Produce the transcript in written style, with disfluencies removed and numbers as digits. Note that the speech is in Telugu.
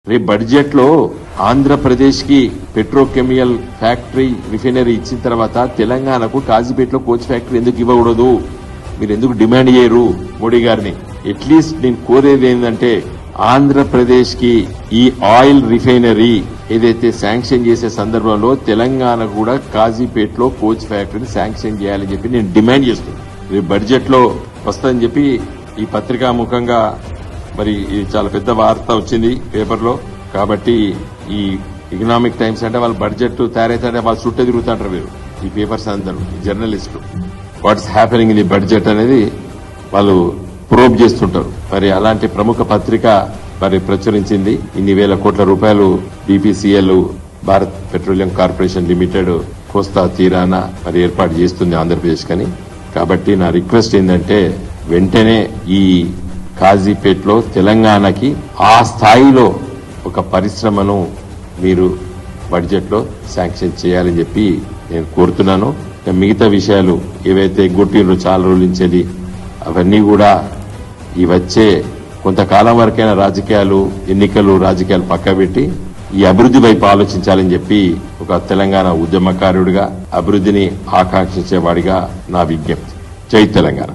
రేపు బడ్జెట్ లో ఆంధ్రప్రదేశ్ కి పెట్రోకెమికల్ ఫ్యాక్టరీ రిఫైనరీ ఇచ్చిన తర్వాత తెలంగాణకు కాజీపేటలో కోచ్ ఫ్యాక్టరీ ఎందుకు ఇవ్వకూడదు? మీరు ఎందుకు డిమాండ్ చేయరు మోడీ గారిని? అట్లీస్ట్ నేను కోరేది ఏంటంటే ఆంధ్రప్రదేశ్ కి ఈ ఆయిల్ రిఫైనరీ ఏదైతే శాంక్షన్ చేసే సందర్భంలో తెలంగాణ కూడా కాజీపేటలో కోచ్ ఫ్యాక్టరీని శాంక్షన్ చేయాలని చెప్పి నేను డిమాండ్ చేస్తున్నాను. రేపు బడ్జెట్ లో వస్తుందని చెప్పి ఈ పత్రికా ముఖంగా మరి ఇది చాలా పెద్ద వార్త వచ్చింది పేపర్లో. కాబట్టి ఈ ఎకనామిక్ టైమ్స్ అంటే వాళ్ళు బడ్జెట్ తయారైతే వాళ్ళు చుట్టూ తిరుగుతుంటారు వీరు, ఈ పేపర్స్ అందరూ జర్నలిస్టులు. What's happening in the budget అనేది వాళ్ళు ప్రోబ్ చేస్తుంటారు. మరి అలాంటి ప్రముఖ పత్రిక మరి ప్రచురించింది ఇన్ని వేల కోట్ల రూపాయలు BPCL Bharat petroleum corporation limited కోస్తా తీరాన మరి ఏర్పాటు చేస్తుంది ఆంధ్రప్రదేశ్ కని. కాబట్టి నా రిక్వెస్ట్ ఏంటంటే వెంటనే ఈ కాజీపేటలో తెలంగాణకి ఆ స్థాయిలో ఒక పరిశ్రమను మీరు బడ్జెట్ లో శాంక్షన్ చేయాలని చెప్పి నేను కోరుతున్నాను. మిగతా విషయాలు ఏవైతే గొట్టిండ్రు చాలా రోజుల నుంచేది అవన్నీ కూడా ఈ వచ్చే కొంతకాలం వరకైనా రాజకీయాలు ఎన్నికలు రాజకీయాలు పక్కబెట్టి ఈ అభివృద్ధి వైపు ఆలోచించాలని చెప్పి ఒక తెలంగాణ ఉద్యమకారుడిగా అభివృద్ధిని ఆకాంక్షించేవాడిగా నా విజ్ఞప్తి. జై తెలంగాణ.